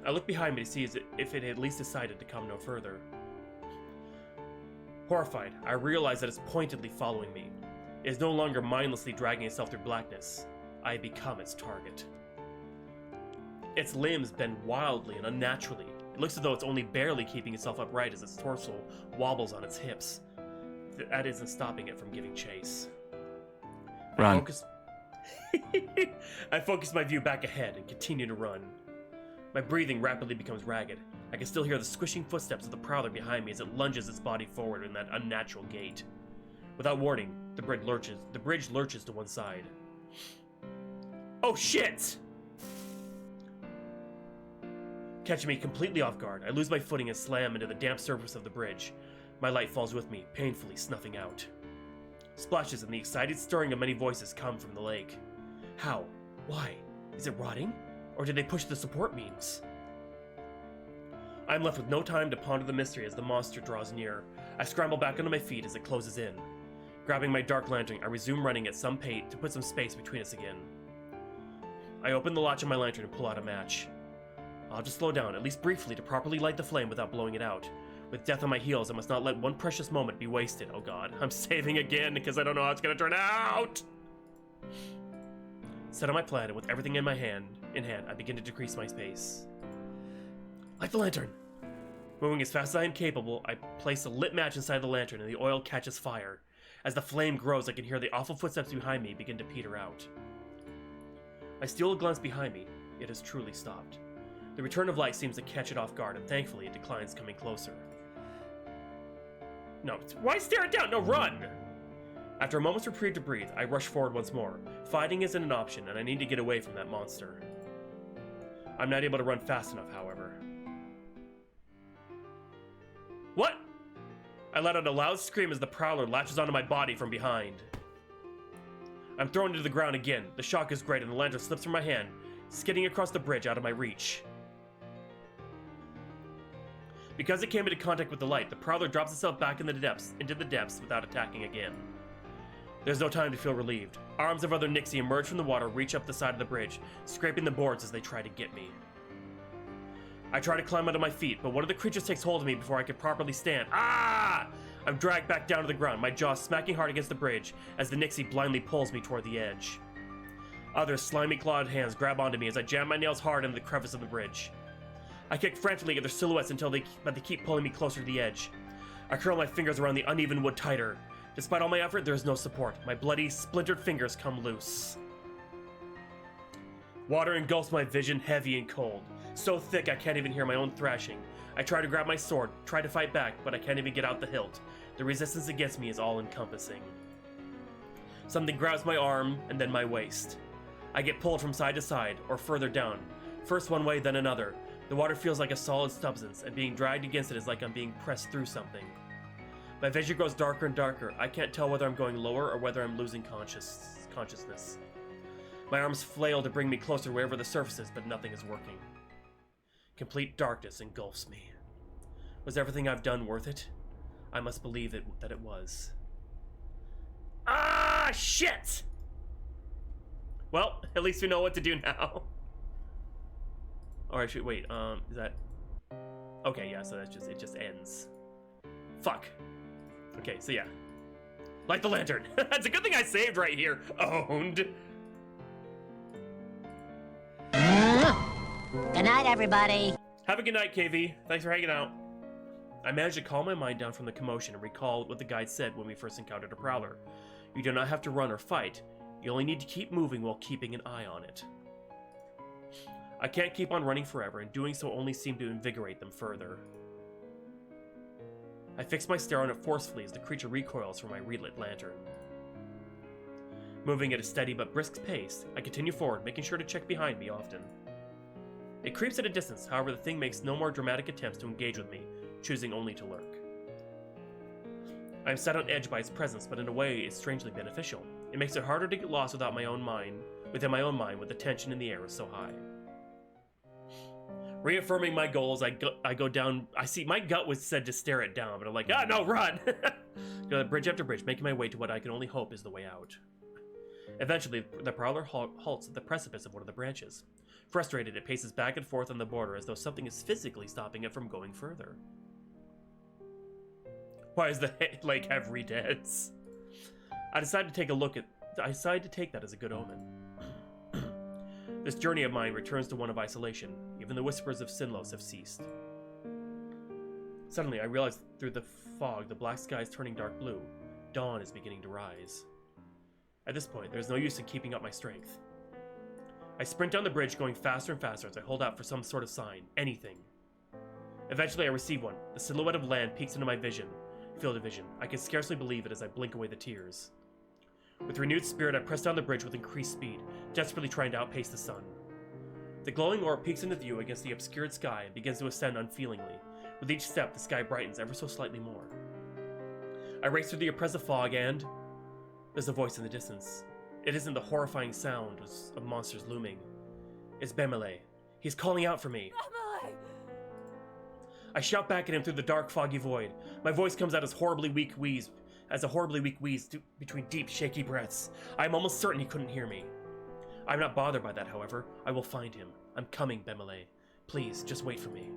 I look behind me to see if it had at least decided to come no further. Horrified, I realize that it's pointedly following me. It is no longer mindlessly dragging itself through blackness. I have become its target. Its limbs bend wildly and unnaturally. It looks as though it's only barely keeping itself upright as its torso wobbles on its hips. That isn't stopping it from giving chase. Run. I focus my view back ahead and continue to run. My breathing rapidly becomes ragged. I can still hear the squishing footsteps of the prowler behind me as it lunges its body forward in that unnatural gait. Without warning, the bridge lurches to one side. Oh shit! Catching me completely off guard, I lose my footing and slam into the damp surface of the bridge. My light falls with me, painfully snuffing out. Splashes and the excited stirring of many voices come from the lake. How? Why? Is it rotting? Or did they push the support beams? I am left with no time to ponder the mystery as the monster draws near. I scramble back onto my feet as it closes in. Grabbing my dark lantern, I resume running at some pace to put some space between us again. I open the latch of my lantern and pull out a match. I'll have to slow down, at least briefly, to properly light the flame without blowing it out. With death on my heels, I must not let one precious moment be wasted. Oh god, I'm saving again because I don't know how it's gonna turn out! Set on my plan, and with everything in hand, I begin to decrease my pace. Light the lantern! Moving as fast as I am capable, I place a lit match inside the lantern and the oil catches fire. As the flame grows, I can hear the awful footsteps behind me begin to peter out. I steal a glance behind me. It has truly stopped. The return of light seems to catch it off guard, and thankfully it declines, coming closer. No, why stare it down? No, run! After a moment's reprieve to breathe, I rush forward once more. Fighting isn't an option, and I need to get away from that monster. I'm not able to run fast enough, however. What? I let out a loud scream as the prowler latches onto my body from behind. I'm thrown to the ground again. The shock is great, and the lantern slips from my hand, skidding across the bridge out of my reach. Because it came into contact with the light, the prowler drops itself back into the depths without attacking again. There's no time to feel relieved. Arms of other Nixie emerge from the water, reach up the side of the bridge, scraping the boards as they try to get me. I try to climb onto my feet, but one of the creatures takes hold of me before I can properly stand. Ah! I'm dragged back down to the ground, my jaw smacking hard against the bridge as the Nixie blindly pulls me toward the edge. Other slimy clawed hands grab onto me as I jam my nails hard into the crevice of the bridge. I kick frantically at their silhouettes but they keep pulling me closer to the edge. I curl my fingers around the uneven wood tighter. Despite all my effort, there is no support. My bloody, splintered fingers come loose. Water engulfs my vision, heavy and cold. So thick I can't even hear my own thrashing. I try to grab my sword, try to fight back, but I can't even get out the hilt. The resistance against me is all-encompassing. Something grabs my arm, and then my waist. I get pulled from side to side, or further down. First one way, then another. The water feels like a solid substance, and being dragged against it is like I'm being pressed through something. My vision grows darker and darker. I can't tell whether I'm going lower or whether I'm losing consciousness. My arms flail to bring me closer to wherever the surface is, but nothing is working. Complete darkness engulfs me. Was everything I've done worth it? I must believe that it was. Ah, shit! Well, at least we know what to do now. Alright, wait, is that... Okay, yeah, so it just ends. Fuck. Okay, so yeah. Light the lantern! That's a good thing I saved right here. Owned. Good night, everybody. Have a good night, KV. Thanks for hanging out. I managed to calm my mind down from the commotion and recall what the guide said when we first encountered a prowler. You do not have to run or fight. You only need to keep moving while keeping an eye on it. I can't keep on running forever, and doing so only seemed to invigorate them further. I fix my stare on it forcefully as the creature recoils from my relit lantern. Moving at a steady but brisk pace, I continue forward, making sure to check behind me often. It creeps at a distance, however the thing makes no more dramatic attempts to engage with me, choosing only to lurk. I am set on edge by its presence, but in a way it's strangely beneficial. It makes it harder to get lost within my own mind with the tension in the air is so high. Reaffirming my goals, I go down. I see my gut was said to stare it down, but I'm like, ah, no, run! Go bridge after bridge, making my way to what I can only hope is the way out. Eventually, the prowler halts at the precipice of one of the branches. Frustrated, it paces back and forth on the border as though something is physically stopping it from going further. Why does the lake have redeads? I decide to take that as a good omen. This journey of mine returns to one of isolation. Even the whispers of Sinlos have ceased. Suddenly, I realize through the fog the black sky is turning dark blue. Dawn is beginning to rise. At this point, there's no use in keeping up my strength. I sprint down the bridge, going faster and faster as I hold out for some sort of sign. Anything. Eventually, I receive one. The silhouette of land peeks into my field of vision. I can scarcely believe it as I blink away the tears. With renewed spirit, I press down the bridge with increased speed, desperately trying to outpace the sun. The glowing orb peeks into view against the obscured sky and begins to ascend unfeelingly. With each step, the sky brightens ever so slightly more. I race through the oppressive fog and... there's a voice in the distance. It isn't the horrifying sound of monsters looming. It's Bemele. He's calling out for me. Emily! I shout back at him through the dark, foggy void. My voice comes out as a horribly weak wheeze between deep, shaky breaths. I am almost certain he couldn't hear me. I'm not bothered by that, however. I will find him. I'm coming, Bemele. Please, just wait for me.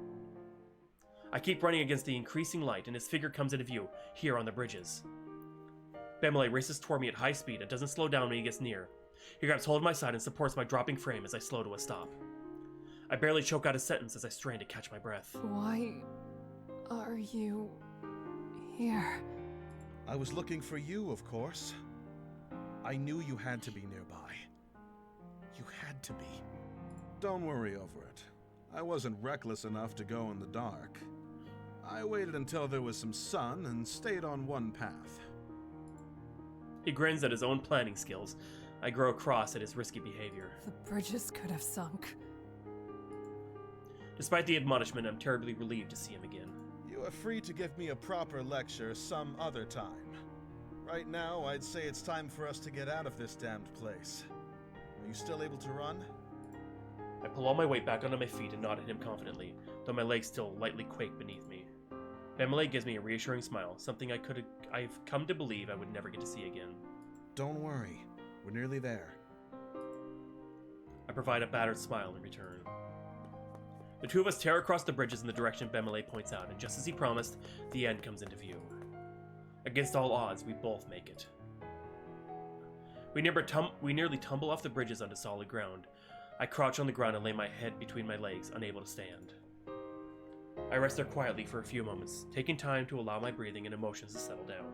I keep running against the increasing light, and his figure comes into view, here on the bridges. Bemele races toward me at high speed and doesn't slow down when he gets near. He grabs hold of my side and supports my dropping frame as I slow to a stop. I barely choke out a sentence as I strain to catch my breath. Why are you here? I was looking for you, of course. I knew you had to be nearby. You had to be. Don't worry over it. I wasn't reckless enough to go in the dark. I waited until there was some sun and stayed on one path. He grins at his own planning skills. I grow cross at his risky behavior. The bridges could have sunk. Despite the admonishment, I'm terribly relieved to see him again. You are free to give me a proper lecture some other time. Right now, I'd say it's time for us to get out of this damned place. Are you still able to run? I pull all my weight back onto my feet and nod at him confidently, though my legs still lightly quake beneath me. Bemele gives me a reassuring smile, something I've come to believe I would never get to see again. Don't worry. We're nearly there. I provide a battered smile in return. The two of us tear across the bridges in the direction Bemele points out, and just as he promised, the end comes into view. Against all odds, we both make it. We nearly tumble off the bridges onto solid ground. I crouch on the ground and lay my head between my legs, unable to stand. I rest there quietly for a few moments, taking time to allow my breathing and emotions to settle down.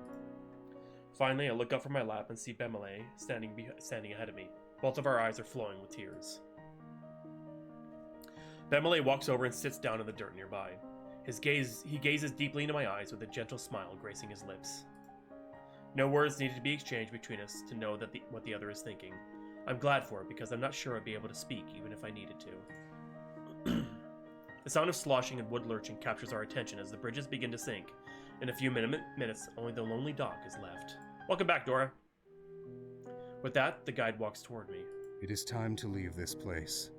Finally, I look up from my lap and see Bemele standing ahead of me. Both of our eyes are flowing with tears. Bemele walks over and sits down in the dirt nearby. He gazes deeply into my eyes with a gentle smile gracing his lips. No words needed to be exchanged between us to know what the other is thinking. I'm glad for it because I'm not sure I'd be able to speak even if I needed to. The sound of sloshing and wood lurching captures our attention as the bridges begin to sink. In a few minutes, only the lonely dock is left. Welcome back, Dora. With that, the guide walks toward me. It is time to leave this place.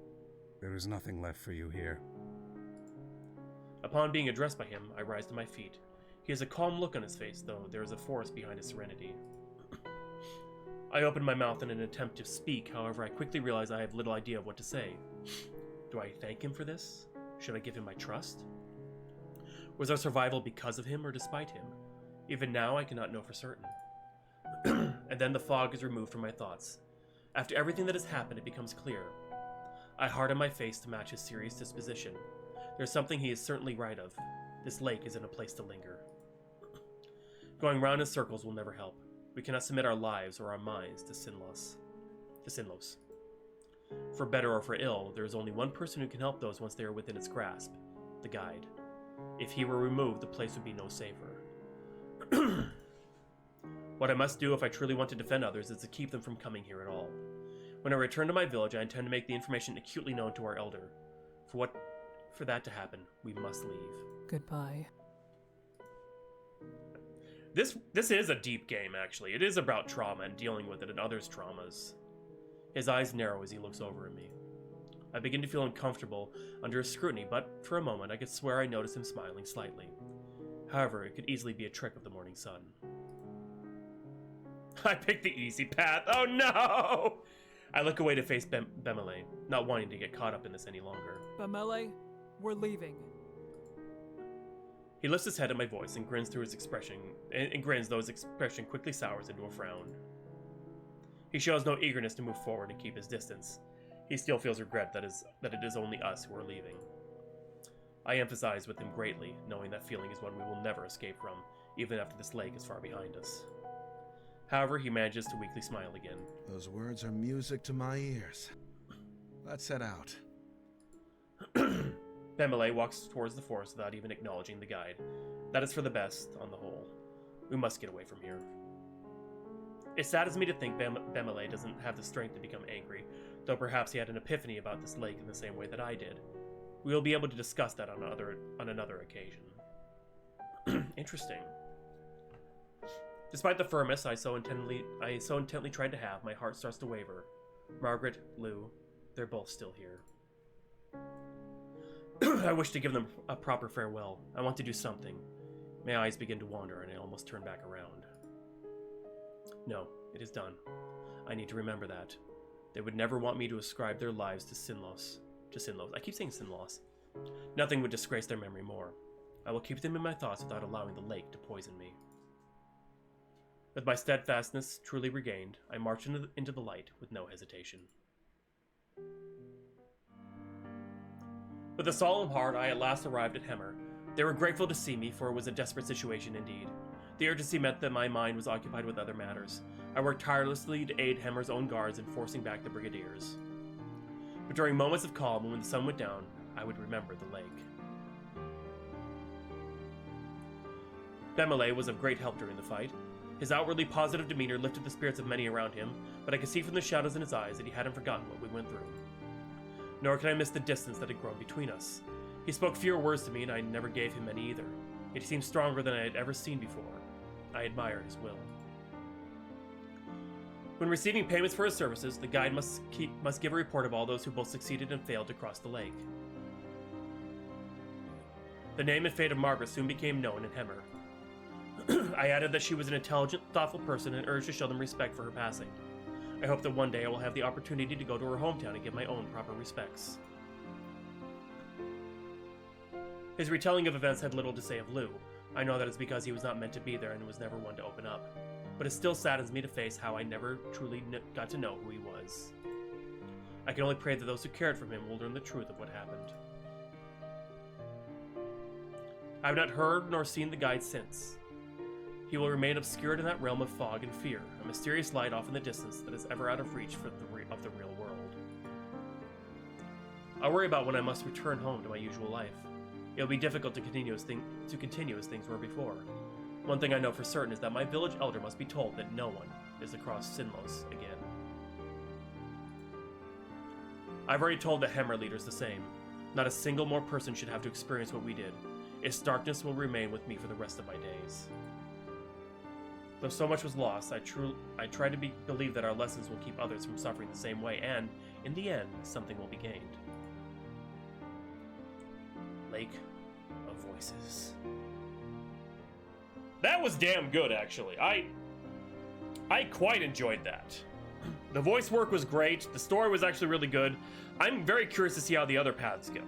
There is nothing left for you here. Upon being addressed by him, I rise to my feet. He has a calm look on his face, though there is a forest behind his serenity. I open my mouth in an attempt to speak, however I quickly realize I have little idea of what to say. Do I thank him for this? Should I give him my trust? Was our survival because of him or despite him? Even now, I cannot know for certain. And then the fog is removed from my thoughts. After everything that has happened, it becomes clear. I harden my face to match his serious disposition. There's something he is certainly right of. This lake isn't a place to linger. Going round in circles will never help. We cannot submit our lives or our minds to Sinlos. For better or for ill, there is only one person who can help those once they are within its grasp, the guide. If he were removed, the place would be no safer. What I must do if I truly want to defend others is to keep them from coming here at all. When I return to my village, I intend to make the information acutely known to our elder. For that to happen, we must leave. Goodbye. This is a deep game, actually. It is about trauma and dealing with it and others' traumas. His eyes narrow as he looks over at me. I begin to feel uncomfortable under his scrutiny, but for a moment I could swear I noticed him smiling slightly. However, it could easily be a trick of the morning sun. I picked the easy path. Oh no! I look away to face Bemele, not wanting to get caught up in this any longer. Bemele, we're leaving. He lifts his head at my voice and grins through his expression, though his expression quickly sours into a frown. He shows no eagerness to move forward and keep his distance. He still feels regret that it is only us who are leaving. I empathize with him greatly, knowing that feeling is one we will never escape from, even after this lake is far behind us. However, he manages to weakly smile again. Those words are music to my ears. Let's head out. Bemele walks towards the forest without even acknowledging the guide. That is for the best, on the whole. We must get away from here. It saddens me to think Bemele doesn't have the strength to become angry, though perhaps he had an epiphany about this lake in the same way that I did. We will be able to discuss that on another occasion. Interesting. Despite the firmness I so intently tried to have, my heart starts to waver. Margaret, Lou, they're both still here. I wish to give them a proper farewell. I want to do something. My eyes begin to wander and I almost turn back around. No, it is done. I need to remember that. They would never want me to ascribe their lives to Sinlos. I keep saying Sinlos. Nothing would disgrace their memory more. I will keep them in my thoughts without allowing the lake to poison me. With my steadfastness truly regained, I march into the light with no hesitation. With a solemn heart, I at last arrived at Hemmer. They were grateful to see me, for it was a desperate situation indeed. The urgency meant that my mind was occupied with other matters. I worked tirelessly to aid Hemmer's own guards in forcing back the Brigadiers. But during moments of calm and when the sun went down, I would remember the lake. Bemele was of great help during the fight. His outwardly positive demeanor lifted the spirits of many around him, but I could see from the shadows in his eyes that he hadn't forgotten what we went through. Nor could I miss the distance that had grown between us. He spoke fewer words to me, and I never gave him any either. Yet he seemed stronger than I had ever seen before. I admired his will. When receiving payments for his services, the guide must give a report of all those who both succeeded and failed to cross the lake. The name and fate of Margaret soon became known in Hemmer. I added that she was an intelligent, thoughtful person and urged to show them respect for her passing. I hope that one day I will have the opportunity to go to her hometown and give my own proper respects. His retelling of events had little to say of Lou. I know that it's because he was not meant to be there and was never one to open up. But it still saddens me to face how I never truly got to know who he was. I can only pray that those who cared for him will learn the truth of what happened. I have not heard nor seen the guide since. He will remain obscured in that realm of fog and fear, a mysterious light off in the distance that is ever out of reach of the real world. I worry about when I must return home to my usual life. It will be difficult to continue as things were before. One thing I know for certain is that my village elder must be told that no one is across Sinlos again. I've already told the Hemmer leaders the same. Not a single more person should have to experience what we did. Its darkness will remain with me for the rest of my days. Though so much was lost, I try to believe that our lessons will keep others from suffering the same way, and, in the end, something will be gained. Lake of Voices. That was damn good, actually. I quite enjoyed that. The voice work was great. The story was actually really good. I'm very curious to see how the other paths go.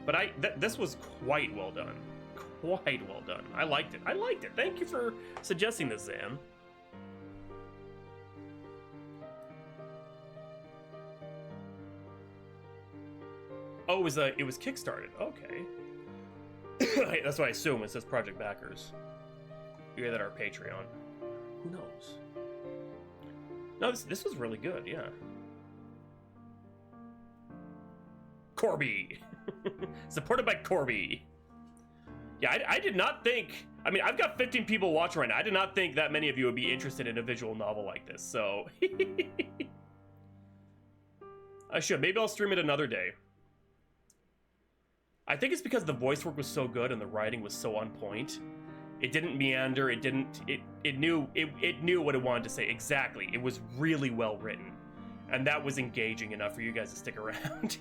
But this was quite well done. Quite well done. I liked it. Thank you for suggesting this, Zan. Oh, it was kickstarted. Okay. That's what I assume. It says Project Backers. Either that or Patreon. Who knows? No, this was really good. Yeah. Corby. Supported by Corby. Yeah, I did not think... I mean, I've got 15 people watching right now. I did not think that many of you would be interested in a visual novel like this, so... I should. Maybe I'll stream it another day. I think it's because the voice work was so good and the writing was so on point. It didn't meander, it knew what it wanted to say exactly. It was really well written. And that was engaging enough for you guys to stick around.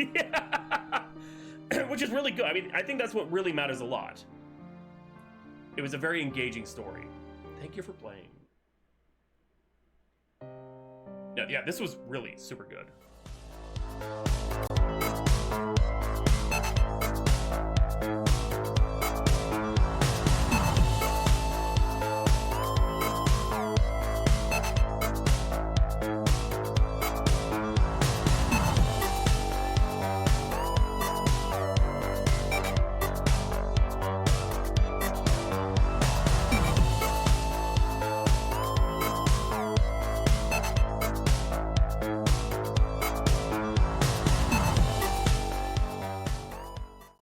Which is really good. I mean, I think that's what really matters a lot. It was a very engaging story. Thank you for playing. Yeah, this was really super good.